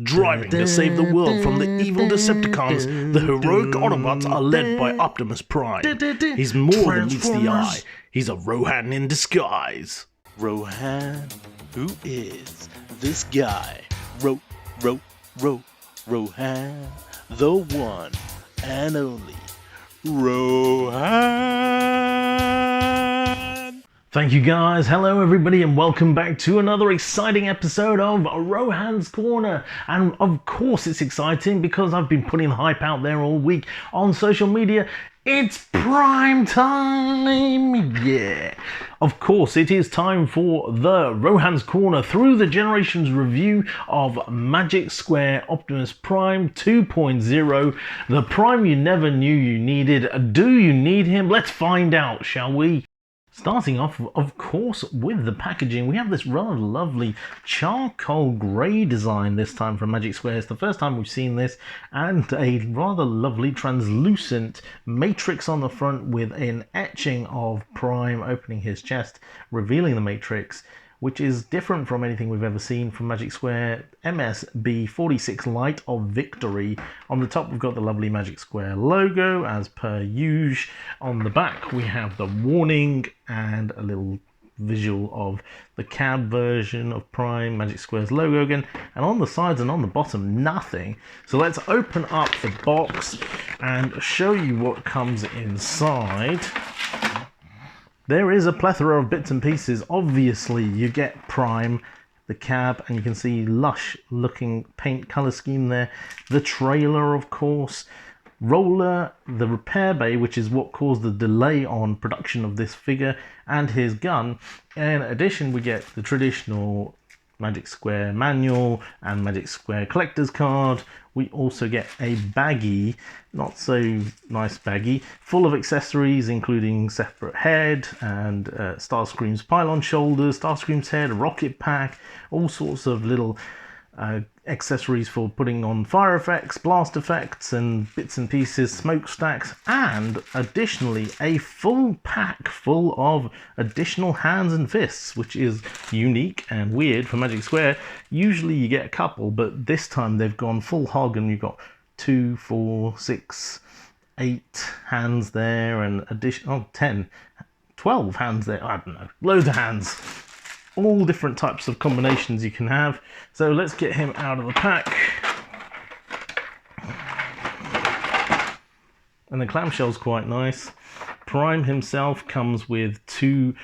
Driving to save the world from the evil Decepticons, the heroic Autobots are led by Optimus Prime. He's more than meets the eye. He's a Rohan in disguise. Rohan? Who is this guy? Rohan? The one and only Rohan! Thank you guys, hello everybody, and welcome back to another exciting episode of Rohan's Corner. And of course it's exciting because I've been putting the hype out there all week on social media. It's prime time! Yeah! Of course it is time for the Rohan's Corner through the Generations review of Magic Square Optimus Prime 2.0. The Prime you never knew you needed. Do you need him? Let's find out, shall we? Starting off, of course, with the packaging, we have this rather lovely charcoal grey design this time from Magic Square. It's the first time we've seen this, and a rather lovely translucent matrix on the front with an etching of Prime opening his chest, revealing the matrix, which is different from anything we've ever seen from Magic Square. MS-B46 Light of Victory. On the top we've got the lovely Magic Square logo as per usual. On the back we have the warning and a little visual of the cab version of Prime, Magic Square's logo again, and on the sides and on the bottom nothing. So let's open up the box and show you what comes inside. There is a plethora of bits and pieces. Obviously, you get Prime, the cab, and you can see lush looking paint color scheme there. The trailer, of course. Roller, the repair bay, which is what caused the delay on production of this figure, and his gun. In addition, we get the traditional Magic Square manual and Magic Square collector's card. We also get a baggie, not so nice baggie, full of accessories including separate head and Starscream's pylon shoulders, Starscream's head, a rocket pack, all sorts of little accessories for putting on fire effects, blast effects and bits and pieces, smokestacks, and additionally a full pack full of additional hands and fists, which is unique and weird for Magic Square. Usually you get a couple, but this time they've gone full hog and you've got 2, 4, 6, 8 hands there and additional 10, 12 hands there, I don't know, loads of hands. All different types of combinations you can have. So let's get him out of the pack. And the clamshell's quite nice. Prime himself comes with 2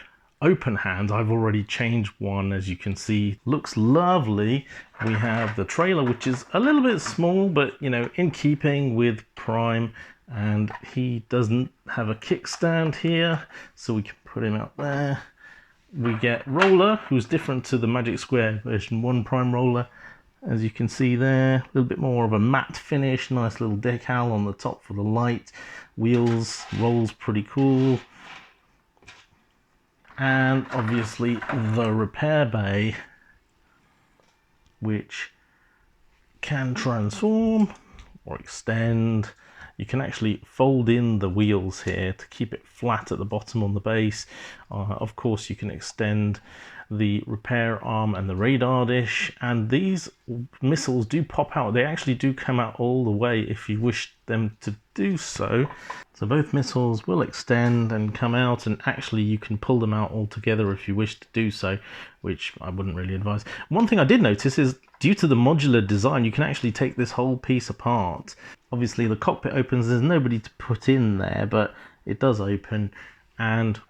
open hands. I've already changed one, as you can see. Looks lovely. We have the trailer, which is a little bit small, but you know, in keeping with Prime. And he doesn't have a kickstand here, so we can put him out there. We get Roller, who's different to the Magic Square version 1 Prime Roller. As you can see there, a little bit more of a matte finish, nice little decal on the top for the light. Wheels, rolls pretty cool. And obviously the repair bay, which can transform or extend. You can actually fold in the wheels here to keep it flat at the bottom on the base. Of course, you can extend the repair arm and the radar dish, and these missiles do pop out. They actually do come out all the way if you wish them to do so. So both missiles will extend and come out, and actually you can pull them out all together if you wish to do so, which I wouldn't really advise. One thing I did notice is, due to the modular design, you can actually take this whole piece apart. Obviously the cockpit opens, there's nobody to put in there, but it does open, and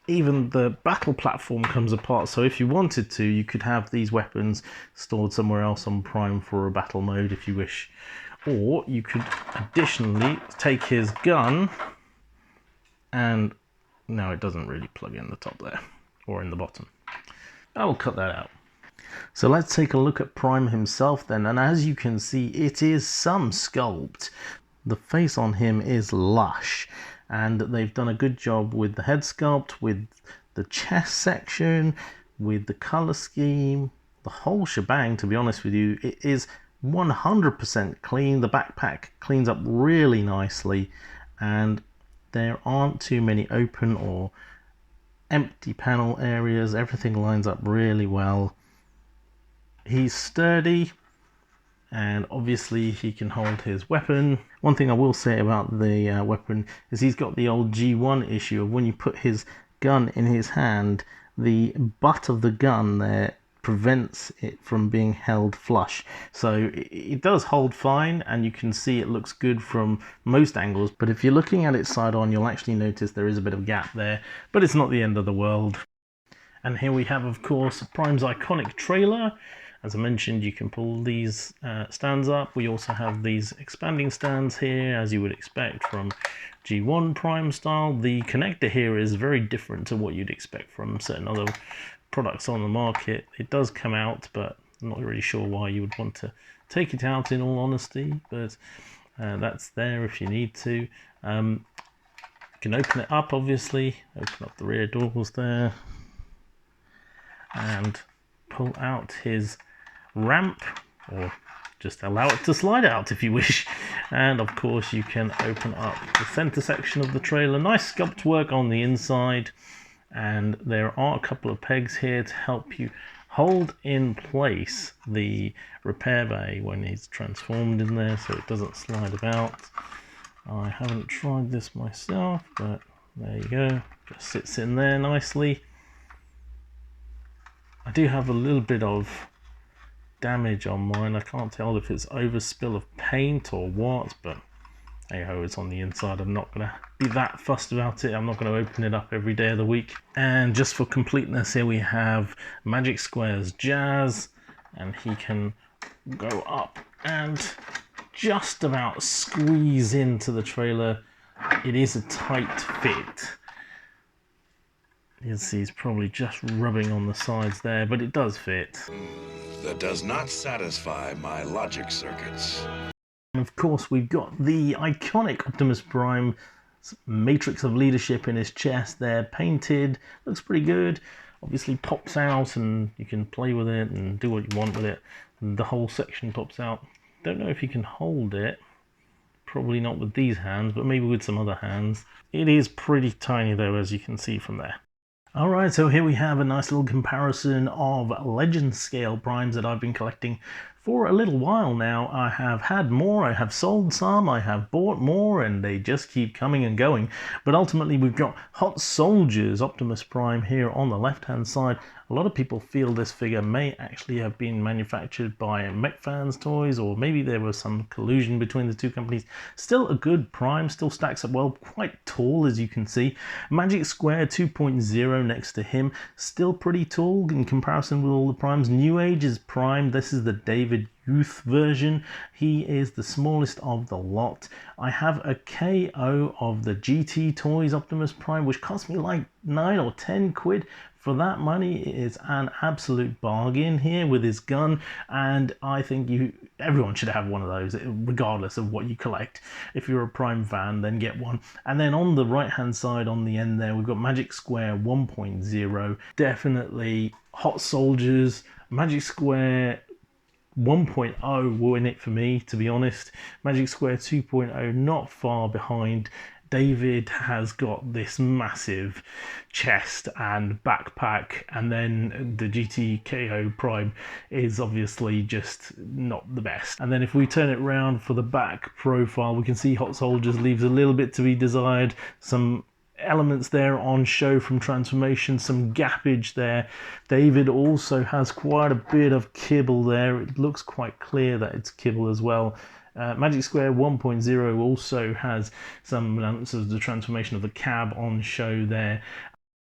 even the battle platform comes apart, so if you wanted to, you could have these weapons stored somewhere else on Prime for a battle mode if you wish. Or you could additionally take his gun, and no, it doesn't really plug in the top there, or in the bottom. I will cut that out. So let's take a look at Prime himself then, and as you can see, it is some sculpt. The face on him is lush, and they've done a good job with the head sculpt, with the chest section, with the color scheme, the whole shebang. To be honest with you, it is 100% clean. The backpack cleans up really nicely, and there aren't too many open or empty panel areas. Everything lines up really well. He's sturdy, and obviously he can hold his weapon. One thing I will say about the weapon is he's got the old G1 issue of when you put his gun in his hand, the butt of the gun there prevents it from being held flush. So it does hold fine, and you can see it looks good from most angles, but if you're looking at it side on, you'll actually notice there is a bit of gap there, but it's not the end of the world. And here we have, of course, Prime's iconic trailer. As I mentioned, you can pull these stands up. We also have these expanding stands here, as you would expect from G1 Prime style. The connector here is very different to what you'd expect from certain other products on the market. It does come out, but I'm not really sure why you would want to take it out, in all honesty, but that's there if you need to. You can open it up, obviously, open up the rear doors there, and pull out his ramp, or just allow it to slide out if you wish. And of course you can open up the center section of the trailer. Nice sculpt work on the inside, and there are a couple of pegs here to help you hold in place the repair bay when he's transformed in there, so it doesn't slide about. I haven't tried this myself, but there you go, just sits in there nicely. I do have a little bit of damage on mine. I can't tell if it's overspill of paint or what, but hey ho, it's on the inside. I'm not going to be that fussed about it. I'm not going to open it up every day of the week. And just for completeness, here we have Magic Square's Jazz, and he can go up and just about squeeze into the trailer. It is a tight fit. You can see he's probably just rubbing on the sides there, but it does fit. That does not satisfy my logic circuits. And of course, we've got the iconic Optimus Prime matrix of leadership in his chest there, painted. Looks pretty good. Obviously pops out, and you can play with it and do what you want with it. And the whole section pops out. Don't know if you can hold it. Probably not with these hands, but maybe with some other hands. It is pretty tiny though, as you can see from there. Alright, so here we have a nice little comparison of legend scale primes that I've been collecting for a little while now. I have had more, I have sold some, I have bought more, and they just keep coming and going. But ultimately we've got Hot Soldiers Optimus Prime here on the left hand side. A lot of people feel this figure may actually have been manufactured by MechFans Toys, or maybe there was some collusion between the two companies. Still a good Prime, still stacks up well, quite tall as you can see. Magic Square 2.0 next to him, still pretty tall in comparison with all the Primes. New Age's Prime, this is the David Youth version. He is the smallest of the lot. I have a KO of the GT Toys Optimus Prime, which cost me like 9 or 10 quid. For that money, it is an absolute bargain here with his gun, and I think everyone should have one of those, regardless of what you collect. If you're a Prime fan, then get one. And then on the right hand side, on the end there, we've got Magic Square 1.0. Definitely Hot Soldiers. Magic Square 1.0 will win it for me, to be honest. Magic Square 2.0 not far behind. David has got this massive chest and backpack, and then the GTKO Prime is obviously just not the best. And then if we turn it around for the back profile, we can see Hot Soldiers leaves a little bit to be desired. Some elements there on show from transformation, some gappage there. David also has quite a bit of kibble there. It looks quite clear that it's kibble as well. Magic Square 1.0 also has some elements of the transformation of the cab on show there.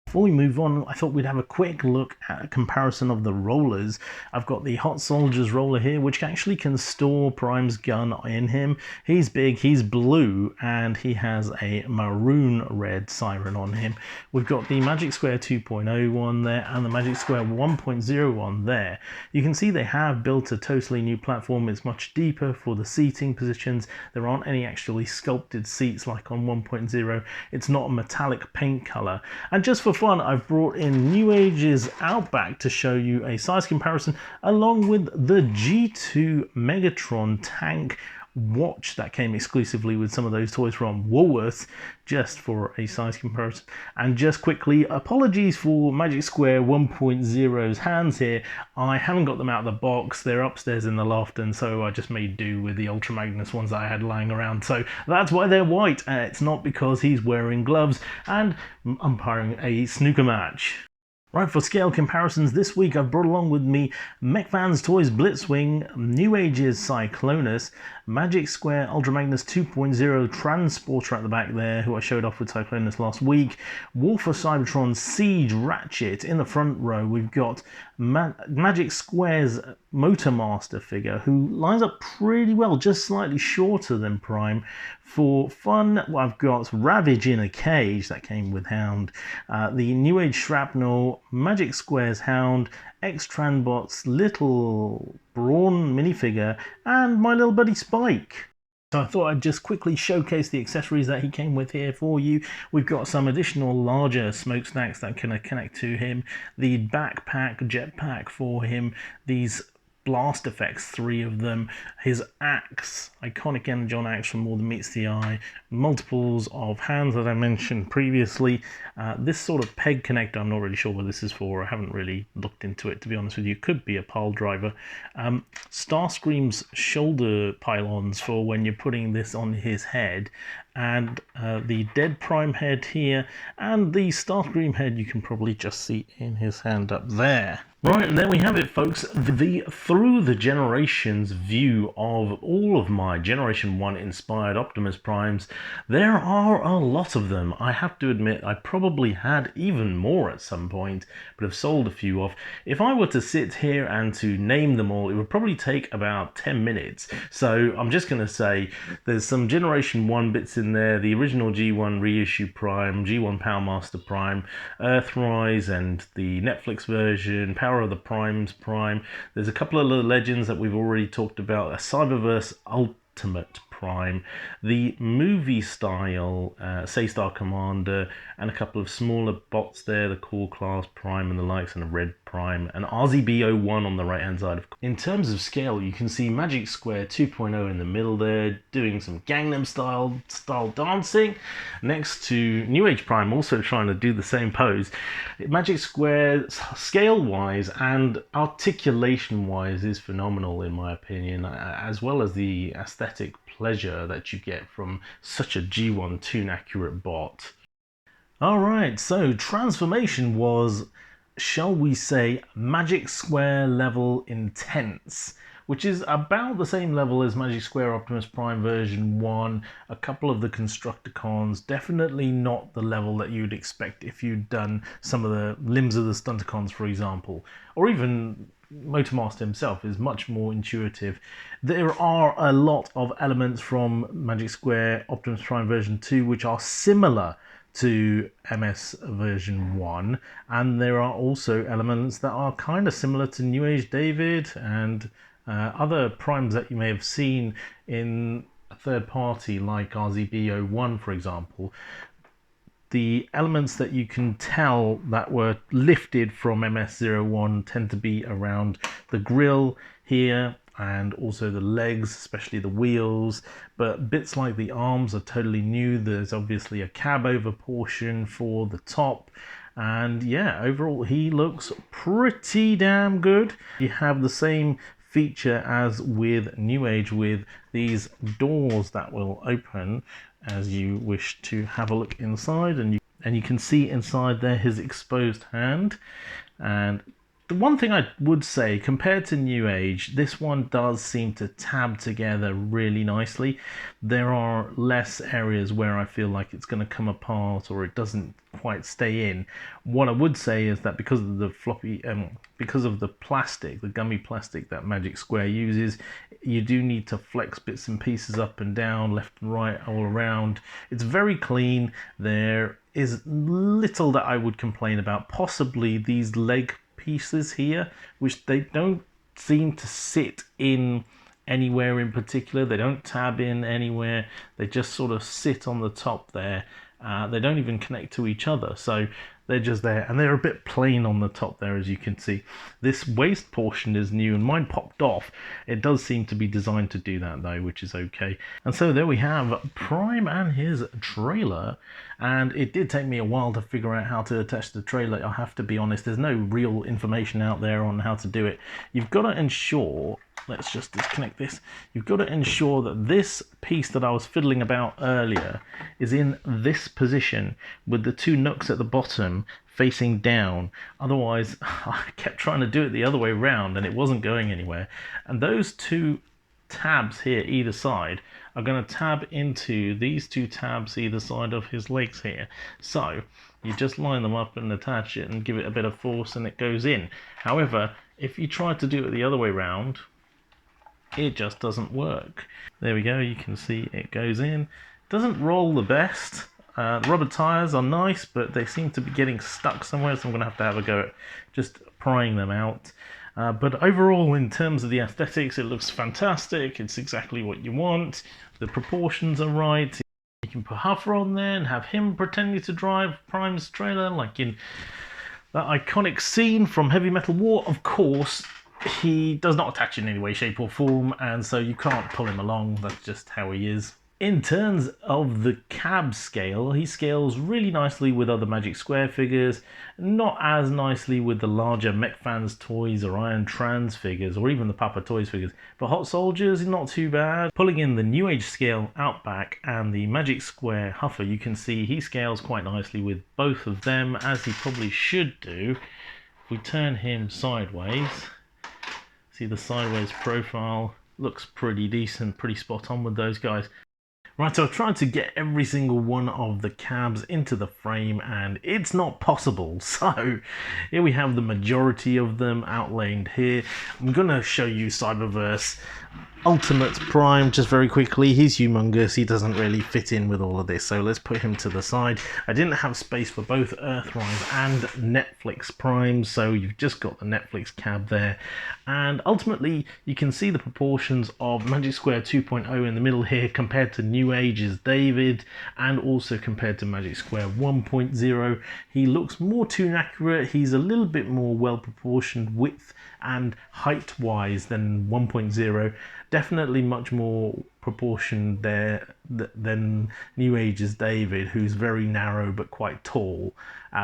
Before we move on, I thought we'd have a quick look at a comparison of the rollers. I've got the Hot Soldiers roller here, which actually can store Prime's gun in him. He's big, he's blue, and he has a maroon red siren on him. We've got the Magic Square 2.0 one there, and the Magic Square 1.0 one there. You can see they have built a totally new platform. It's much deeper for the seating positions. There aren't any actually sculpted seats like on 1.0. It's not a metallic paint color. And just for fun, I've brought in New Age's Outback to show you a size comparison along with the G2 Megatron tank watch that came exclusively with some of those toys from Woolworths, just for a size comparison. And just quickly, apologies for Magic Square 1.0's hands here. I haven't got them out of the box. They're upstairs in the loft, and so I just made do with the Ultra Magnus ones that I had lying around. So that's why they're white. It's not because he's wearing gloves and umpiring a snooker match. Right, for scale comparisons this week, I've brought along with me MechVans Toys Blitzwing, New Age's Cyclonus, Magic Square Ultra Magnus 2.0 Transporter at the back there, who I showed off with Cyclonus last week, War for Cybertron Siege Ratchet. In the front row, we've got Magic Square's Motormaster figure, who lines up pretty well, just slightly shorter than Prime. For fun, I've got Ravage in a cage, that came with Hound, the New Age Shrapnel, Magic Square's Hound, X-Tranbot's little Brawn minifigure, and my little buddy Spike. So I thought I'd just quickly showcase the accessories that he came with here for you. We've got some additional larger smokestacks that can connect to him, the backpack, jetpack for him, these blast effects, 3 of them, his axe, iconic Energon axe from More Than Meets the Eye, multiples of hands that I mentioned previously, this sort of peg connector, I'm not really sure what this is for, I haven't really looked into it to be honest with you, could be a pile driver, Starscream's shoulder pylons for when you're putting this on his head, and the Dead Prime head here, and the Starscream head you can probably just see in his hand up there. Right, and there we have it, folks, the Through the Generations view of all of my Generation 1 inspired Optimus Primes. There are a lot of them. I have to admit, I probably had even more at some point, but have sold a few off. If I were to sit here and to name them all, it would probably take about 10 minutes. So I'm just going to say there's some Generation 1 bits in there, the original G1 reissue Prime, G1 Powermaster Prime, Earthrise, and the Netflix version, Power of the Primes Prime. There's a couple of little legends that we've already talked about, a Cyberverse Ultimate Prime, the movie style Saystar Commander, and a couple of smaller bots there, the Core Class Prime and the likes, and a Red Prime, and RZB01 on the right hand side. In terms of scale, you can see Magic Square 2.0 in the middle there, doing some Gangnam style dancing, next to New Age Prime, also trying to do the same pose. Magic Square, scale wise and articulation wise, is phenomenal in my opinion, as well as the aesthetic pleasure that you get from such a G1 toon accurate bot. Alright, so transformation was, shall we say, Magic Square level intense, which is about the same level as Magic Square Optimus Prime version 1, a couple of the Constructicons, definitely not the level that you'd expect if you'd done some of the limbs of the Stunticons, for example, or even Motormaster himself is much more intuitive. There are a lot of elements from Magic Square Optimus Prime version 2 which are similar to MS version 1, and there are also elements that are kind of similar to New Age David and other primes that you may have seen in a third party like RZB01, for example. The elements that you can tell that were lifted from MS-01 tend to be around the grille here and also the legs, especially the wheels, but bits like the arms are totally new. There's obviously a cab over portion for the top, and yeah, overall he looks pretty damn good. You have the same feature as with New Age, with these doors that will open as you wish to have a look inside, and you can see inside there his exposed hand. And the one thing I would say, compared to New Age, this one does seem to tab together really nicely. There are less areas where I feel like it's going to come apart or it doesn't quite stay in. What I would say is that because of the because of the plastic, the gummy plastic that Magic Square uses, you do need to flex bits and pieces up and down, left and right, all around. It's very clean. There is little that I would complain about. Possibly these leg pieces here, which they don't seem to sit in anywhere in particular. They don't tab in anywhere. They just sort of sit on the top there. They don't even connect to each other. So They're just there, and they're a bit plain on the top there, as you can see. This waist portion is new, and mine popped off. It does seem to be designed to do that, though, which is okay. And so there we have Prime and his trailer, and it did take me a while to figure out how to attach the trailer. I have to be honest, there's no real information out there on how to do it. You've got to ensure, let's just disconnect this, you've got to ensure that this piece that I was fiddling about earlier is in this position with the two nooks at the bottom facing down. Otherwise, I kept trying to do it the other way around and it wasn't going anywhere. And those two tabs here either side are going to tab into these two tabs either side of his legs here. So you just line them up and attach it and give it a bit of force and it goes in. However, if you try to do it the other way around, it just doesn't work. There we go, you can see it goes in. Doesn't roll the best. The rubber tyres are nice, but they seem to be getting stuck somewhere, so I'm going to have a go at just prying them out. But overall, in terms of the aesthetics, it looks fantastic. It's exactly what you want. The proportions are right. You can put Huffer on there and have him pretending to drive Prime's trailer, like in that iconic scene from Heavy Metal War. Of course, he does not attach in any way, shape or form, and so you can't pull him along. That's just how he is. In terms of the cab scale, he scales really nicely with other Magic Square figures, not as nicely with the larger Mech Fans Toys or Iron Trans figures, or even the Papa Toys figures. For Hot Soldiers, not too bad. Pulling in the New Age scale Outback and the Magic Square Huffer, you can see he scales quite nicely with both of them, as he probably should do. If we turn him sideways, see the sideways profile, looks pretty decent, pretty spot on with those guys. Right, so I've tried to get every single one of the cabs into the frame and it's not possible. So here we have the majority of them outlined here. I'm going to show you Cyberverse Optimus Prime just very quickly. He's humongous. He doesn't really fit in with all of this, so let's put him to the side. I didn't have space for both Earthrise and Netflix Prime, so you've just got the Netflix cab there. And ultimately, you can see the proportions of Magic Square 2.0 in the middle here compared to New Age's David, and also compared to Magic Square 1.0. He looks more toon accurate. He's a little bit more well proportioned width and height wise than 1.0. Definitely much more proportioned there than New Age's David, who's very narrow but quite tall,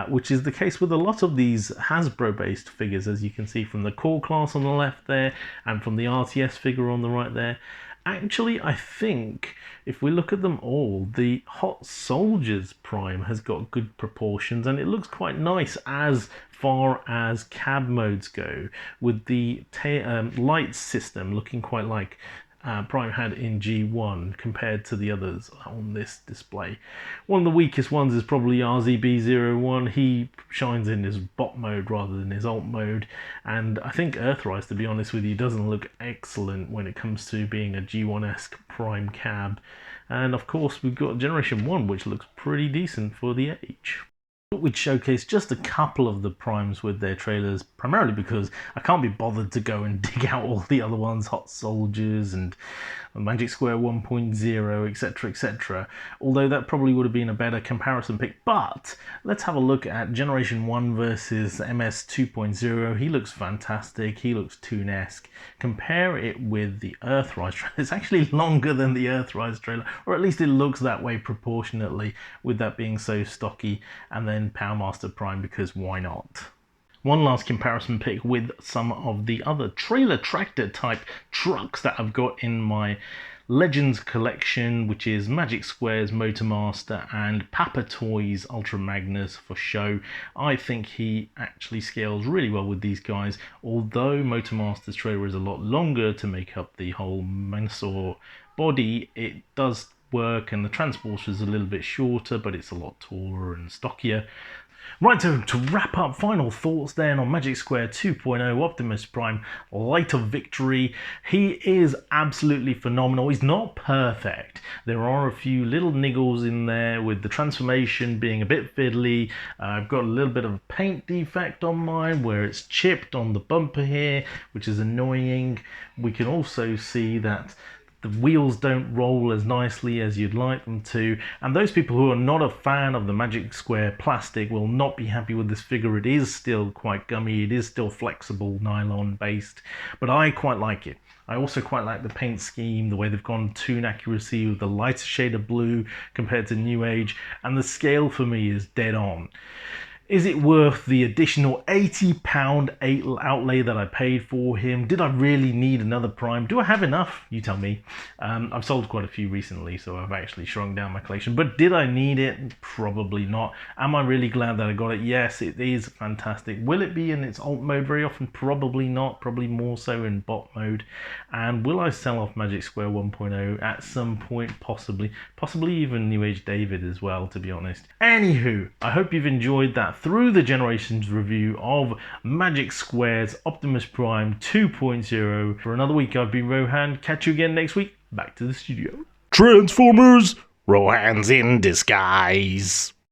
which is the case with a lot of these Hasbro based figures, as you can see from the core class on the left there and from the RTS figure on the right there. Actually, I think if we look at them all, the Hot Soldiers Prime has got good proportions and it looks quite nice as far as cab modes go, with the lights system looking quite like Prime had in G1 compared to the others on this display. One of the weakest ones is probably RZB01. He shines in his bot mode rather than his alt mode, and I think Earthrise, to be honest with you, doesn't look excellent when it comes to being a G1-esque Prime cab. And of course we've got Generation 1, which looks pretty decent for the age. We'd showcase just a couple of the Primes with their trailers, primarily because I can't be bothered to go and dig out all the other ones, Hot Soldiers and Magic Square 1.0, etc, etc, although that probably would have been a better comparison pick. But let's have a look at Generation 1 versus MS 2.0. He looks fantastic, he looks toon-esque. Compare it with the Earthrise trailer. It's actually longer than the Earthrise trailer, or at least it looks that way proportionately, with that being so stocky, and then Powermaster Prime, because why not? One last comparison pick with some of the other trailer tractor type trucks that I've got in my Legends collection, which is Magic Square's Motormaster and Papa Toys Ultra Magnus for show. I think he actually scales really well with these guys, although Motormaster's trailer is a lot longer to make up the whole Mansour body. It does work, and the transporter is a little bit shorter, but it's a lot taller and stockier. Right, so to wrap up, final thoughts then on Magic Square 2.0 Optimus Prime Light of Victory. He is absolutely phenomenal. He's not perfect. There are a few little niggles in there, with the transformation being a bit fiddly. I've got a little bit of a paint defect on mine where it's chipped on the bumper here, which is annoying. We can also see that the wheels don't roll as nicely as you'd like them to, and those people who are not a fan of the Magic Square plastic will not be happy with this figure. It is still quite gummy, it is still flexible, nylon based, but I quite like it. I also quite like the paint scheme, the way they've gone tune accuracy with the lighter shade of blue compared to New Age, and the scale for me is dead on. Is it worth the additional £80 outlay that I paid for him? Did I really need another Prime? Do I have enough? You tell me. I've sold quite a few recently, so I've actually shrunk down my collection. But did I need it? Probably not. Am I really glad that I got it? Yes, it is fantastic. Will it be in its alt mode very often? Probably not. Probably more so in bot mode. And will I sell off Magic Square 1.0 at some point? Possibly. Possibly even New Age David as well, to be honest. Anywho, I hope you've enjoyed that Through the Generations review of Magic Square's Optimus Prime 2.0. For another week, I've been Rohan. Catch you again next week. Back to the studio. Transformers, Rohan's in disguise.